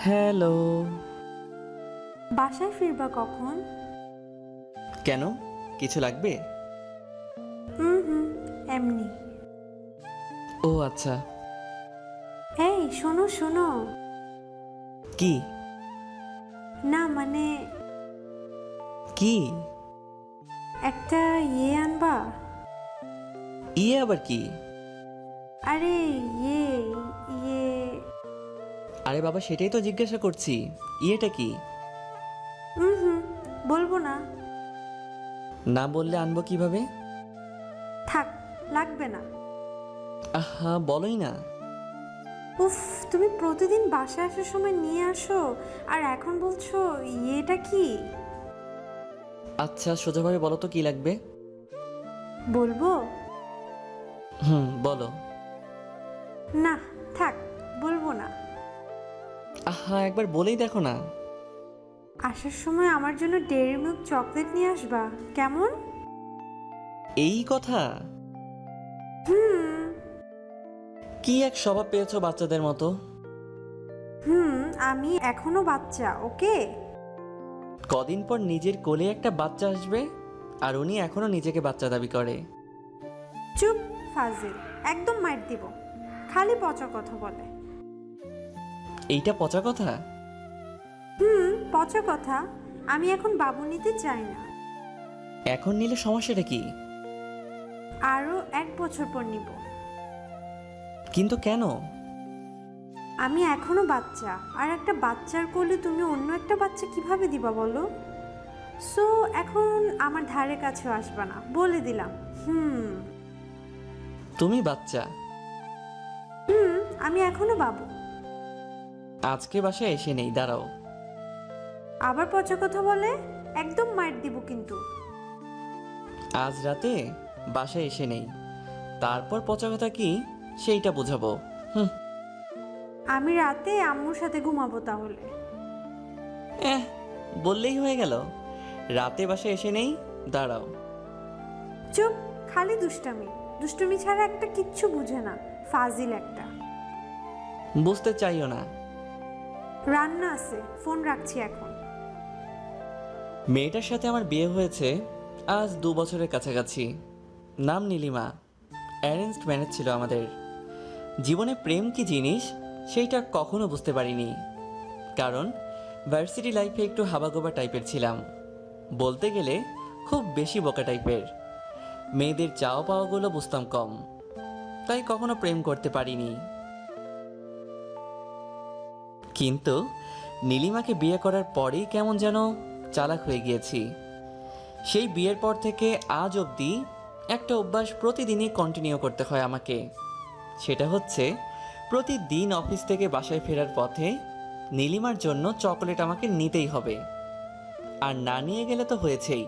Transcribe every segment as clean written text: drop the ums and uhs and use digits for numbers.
Hello. বাসায় ফিরবা কখন? কেন, কিছু লাগবে? হুম, এমনি। ও আচ্ছা। এই শোনো শোনো। কি? না মানে কি? একটা আনবা? ইয়ে আবার কি? আরে ইয়ে ইয়ে আরে বাবা, সেটাই তো জিজ্ঞাসা করছি, ইয়েটা কি? হুম, বলবো না। না বললে আনবো কিভাবে? থাক, লাগবে না। আহা, বলোই না। উফ, তুমি প্রতিদিন বাসায় আসার সময় নিয়ে আসো, আর এখন বলছো ইয়েটা কি? আচ্ছা, সোজাভাবে বলো তো কি লাগবে। বলবো বলো। না, থাক, বলবো না। আহা, একবার বলেই দেখো না। আসার সময় আমার জন্য ডেইরি মিল্ক চকলেট নিয়ে আসবা, কেমন? এই কথা? হুম কি এক স্বভাব পেয়েছো বাচ্চাদের মতো। হুম আমি এখনো বাচ্চা, ওকে? কদিন পর নিজের কোলে একটা বাচ্চা আসবে, আর উনি এখনো নিজেকে বাচ্চা দাবি করে। চুপ, ফাজিল, একদম মাইর দিব। খালি পচা কথা বলে। এইটা পচা কথা? পচা কথা। আমি এখন বাবু নিতে চাই না। এখন নিলে সমস্যাটা কি? আরো 1 বছর পর নিব। কিন্তু কেন? আমি এখনো বাচ্চা, আর একটা বাচ্চার কোলে তুমি অন্য একটা বাচ্চা কিভাবে দিবা বলো? সো এখন আমার ধারে কাছেও আসবা না, বলে দিলাম। তুমি বাচ্চা? আমি এখনো বাবু। আজকে বাসায় এসে নেই, দাঁড়াও। আবার পচা কথা বলে, একদম মাইর দিব কিন্তু। আজ রাতে বাসায় এসে নেই, তারপর পচা কথা কি সেইটা বোঝাবো। হুম। আমি রাতে আম্মুর সাথে ঘুমাবো তাহলে। এহ, বললেই হয়ে গেল। রাতে বাসায় এসে নেই, দাঁড়াও। চুপ, খালি দুষ্টামি। দুষ্টুমি ছাড়া একটা কিচ্ছু বুঝে না, ফাজিল একটা। বুঝতে চাইও না। রান্না আছে, ফোন রাখছি এখন। মেয়েটার সাথে আমার বিয়ে হয়েছে আজ 2 বছরের কাছাকাছি। নাম নীলিমা। অ্যারেঞ্জড ম্যারেজ ছিল আমাদের। জীবনে প্রেম কি জিনিস সেইটা কখনো বুঝতে পারিনি, কারণ ভার্সিটি লাইফে একটু হাবাগোবা টাইপের ছিলাম। বলতে গেলে খুব বেশি বোকা টাইপের। মেয়েদের চাওয়া পাওয়াগুলো বুঝতাম কম, তাই কখনো প্রেম করতে পারিনি। কিন্তু নীলিমাকে বিয়ে করার পরেই কেমন যেন চালাক হয়ে গিয়েছি। সেই বিয়ের পর থেকে আজ অবধি একটা অভ্যাস প্রতিদিনই কন্টিনিউ করতে হয় আমাকে। সেটা হচ্ছে, প্রতিদিন অফিস থেকে বাসায় ফেরার পথে নীলিমার জন্য চকোলেট আমাকে নিতেই হবে। আর না নিয়ে গেলে তো হয়েছেই,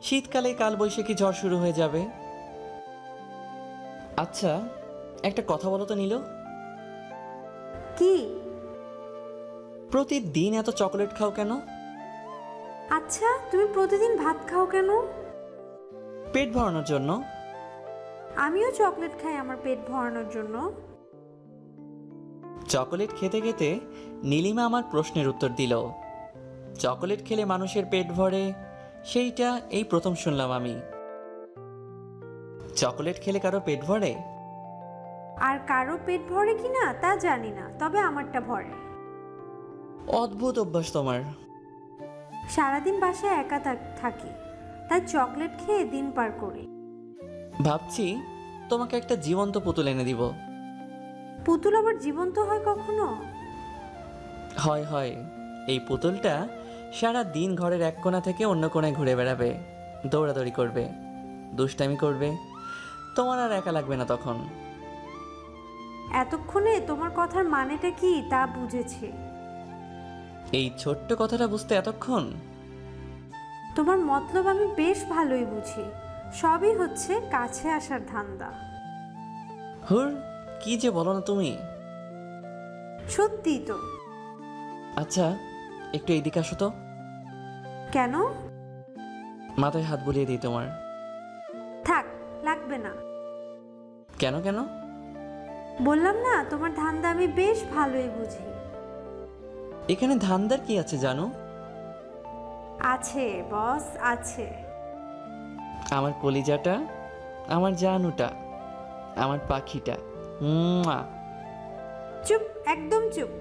শীতকালে কালবৈশাখী ঝড় শুরু হয়ে যাবে। আচ্ছা, একটা কথা বলো তো নীল, কি? প্রতিদিন এত চকোলেট খাও কেন? আচ্ছা, তুমি প্রতিদিন ভাত খাও কেন? পেট ভরানোর জন্য। আমিও চকলেট খাই আমার পেট ভরানোর জন্য। চকোলেট খেতে খেতে নীলিমা আমার প্রশ্নের উত্তর দিল। চকোলেট খেলে মানুষের পেট ভরে, সেইটা এই প্রথম শুনলাম আমি। চকোলেট খেলে কারো পেট ভরে? আর কারো পেট ভরে কিনা তা জানি না, তবে আমারটা ভরে। অদ্ভুত অভ্যাস তোমার। সারাদিন বাসায় একা থাকি, তাই চকলেট খেয়ে দিন পার করি। ভাবছি তোমাকে একটা জীবন্ত পুতুল এনে দিব। পুতুল আবার জীবন্ত হয় কখনো? হয় হয়, এই পুতুলটা সারা দিন ঘরের এক কোণা থেকে অন্য কোণায় ঘুরে বেড়াবে, দৌড়াদৌড়ি করবে, দুষ্টামি করবে। তোমার আর একা লাগবে না তখন। এতক্ষণে তোমার কথার মানেটা কি তা বুঝেছি। এই ছোট্ট কথাটা বুঝতে এতক্ষণ? তোমার মতলব আমি বেশ ভালোই বুঝি। সবই হচ্ছে কাছে আসার ধান্দা। হুর, কি যে বলো না তুমি। সত্যিই তো। আচ্ছা, একটু এইদিকে আসো তো। কেন? মাথায় হাত বুলিয়ে দিই তোমার। থাক, লাগবে না। কেন কেন? বললাম না, তোমার ধান্দা আমি বেশ ভালোই বুঝি। এখানে ধান্দার কি আছে জানো? আছে বস, আছে। আমার কলিজাটা, আমার জানুটা, আমার পাখিটা। মুয়া। চুপ, একদম চুপ।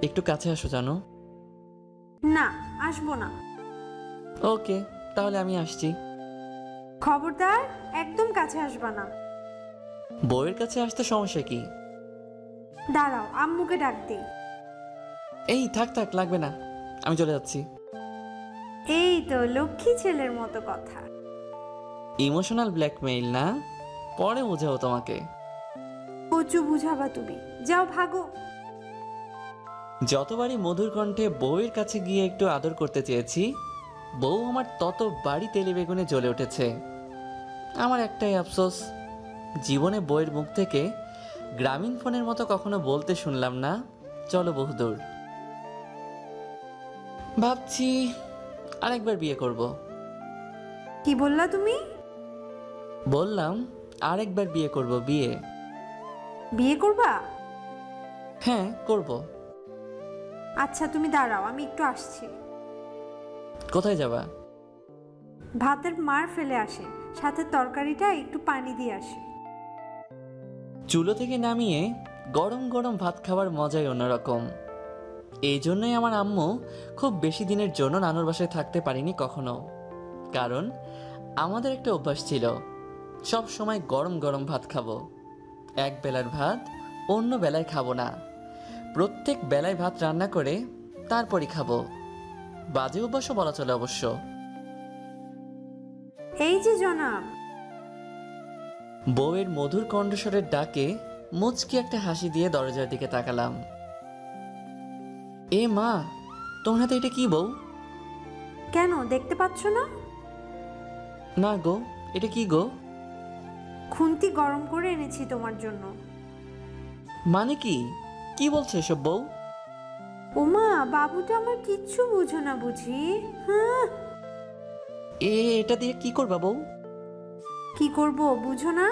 একটু কাছে আসো জানো। না, আসবো না। ওকে, তাহলে আমি আসছি। খবরদার, একদম কাছে আসবা না। বউয়ের কাছে আসতে সমস্যা কি? দাঁড়াও, আম্মুকে ডাক দিই। এই থাক থাক, লাগবে না, আমি চলে যাচ্ছি। এই তো লক্ষ্মী ছেলের মতো কথা। ইমোশনাল ব্ল্যাকমেইল না? পরে বোঝাবো তোমাকে। কচু বুঝাবা তুমি, যাও ভাগো। যতবারই মধুর কণ্ঠে বউয়ের কাছে গিয়ে একটু আদর করতে চেয়েছি, বউ আমার ততবারই তেলে বেগুনে জ্বলে উঠেছে। আমার একটাই আফসোস, জীবনে বউয়ের মুখ থেকে গ্রামীণ ফোনের মতো কখনো বলতে শুনলাম না, চলো বহুদূর। ভাবছি আরেকবার বিয়ে করব। কি বললা তুমি? বললাম আরেকবার বিয়ে করব, বিয়ে। বিয়ে করবা? হ্যাঁ করব। আচ্ছা তুমি দাঁড়াও, আমি একটু আসছি। কোথায় যাবা? ভাতের মার ফেলে আসে, সাথে তরকারিটা একটু পানি দিয়ে আসে। চুলো থেকে নামিয়ে গরম গরম ভাত খাবার মজাই অন্যরকম। এই জন্যই আমার আম্মু খুব বেশি দিনের জন্য নানুর বাসায় থাকতে পারিনি কখনো। কারণ আমাদের একটা অভ্যাস ছিল, সব সময় গরম গরম ভাত খাবো। এক বেলার ভাত অন্য বেলায় খাবো না, প্রত্যেক বেলায় ভাত রান্না করে তারপরই খাবো। বাজে অভ্যাসও বলা চলে অবশ্য। এই যে জনাব। বউয়ের মধুর কণ্ঠস্বরের ডাকে মুচকি একটা হাসি দিয়ে দরজার দিকে তাকালাম। এ মা, তোমার হাতে এটা কি বউ? কেন দেখতে পাচ্ছ না? না গো, এটা কি গো? খুন্তি গরম করে এনেছি তোমার জন্য। মানে কি? কি বলছে এসব বউ? ওমা, বাবুটা আমার কিচ্ছু বুঝো না বুঝি। হ্যাঁ, এটা দিয়ে কি করবা বউ? কি করব বুঝো না?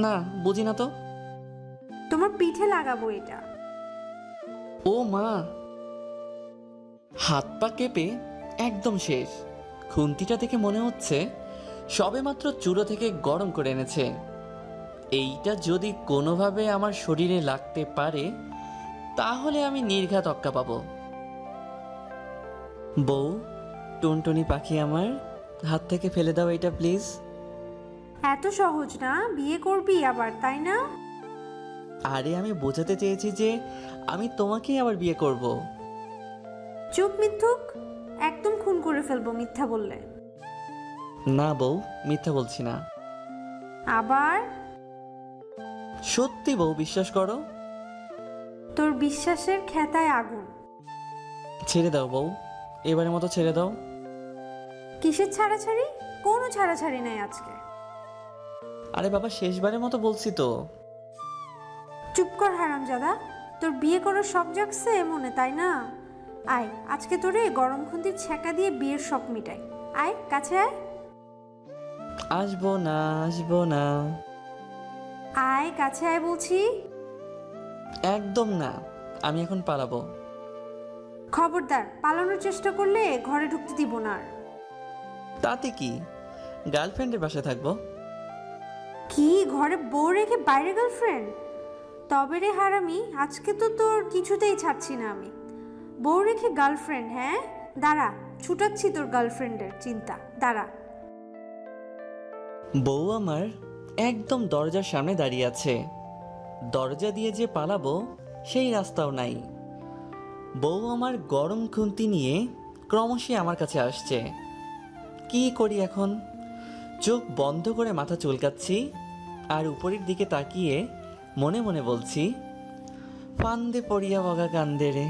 না, বুঝি না তো। তোমার পিঠে লাগাবো এটা। ও মা, হাত পা কেঁপে একদম শেষ। খুন্তিটা দেখে মনে হচ্ছে সবেমাত্র চুলো থেকে গরম করে এনেছে। এইটা যদি কোনোভাবে আমার শরীরে লাগতে পারে, তাহলে আমি নির্ঘাত অক্কা পাবো। বউ, টুনটুনি পাখি আমার, হাত থেকে ফেলে দাও এটা প্লিজ। এত সহজ না, বিয়ে করবি আবার, তাই না? আরে আমি বোঝাতে চেয়েছি যে আমি তোমাকেই আবার বিয়ে করব। চুপ মিথ্যুক, একদম খুন করে ফেলবো মিথ্যা বললে। না বউ, মিথ্যা বলছি না। আবার? সত্যি বউ, বিশ্বাস করো। তোর বিশ্বাসের খেতায় আগুন। ছেড়ে দাও বউ, এবারের মতো ছেড়ে দাও। কিসের ছাড়াছাড়ি? কোনো ছাড়াছাড়ি নাই আজকে। আরে বাবা, শেষবারের মতো বলছি তো। চুপ কর হারামজাদা, তোর বিয়ে করার শখ জাগছে মনে, তাই না? আয়, আজকে তোরে গরম খুন্তির ছ্যাঁকা দিয়ে বিয়ের শখ মিটাই। আয় কাছে আয়। আসবো না, আসবো না। আয় কাছে আয় বলছি। একদম না, আমি এখন পালাবো। খবরদার, পালানোর চেষ্টা করলে ঘরে ঢুকতে দিব না আর। তাতে কি, গার্লফ্রেন্ডের বাসায় থাকবো। কি, ঘরে বউ রেখে বাইরে গার্লফ্রেন্ড? তবে রে হারামি, আজকে তো তোর কিছুতেই ছাড়ছি না আমি। বউ রেখে গার্লফ্রেন্ড? হ্যাঁ, দাঁড়া, ছুটাচ্ছি তোর গার্লফ্রেন্ডের চিন্তা, দাঁড়া। বউ আমার একদম দরজার সামনে দাঁড়িয়ে আছে। দরজা দিয়ে যে পালাবো সেই রাস্তাও নাই। বউ আমার গরম খুন্তি নিয়ে ক্রমশই আমার কাছে আসছে। কি করি এখন? চোখ বন্ধ করে মাথা চুলকাচ্ছি আর উপরের দিকে তাকিয়ে মনে মনে বলছি, ফান্দে পড়িয়া বগা কান্দে রে।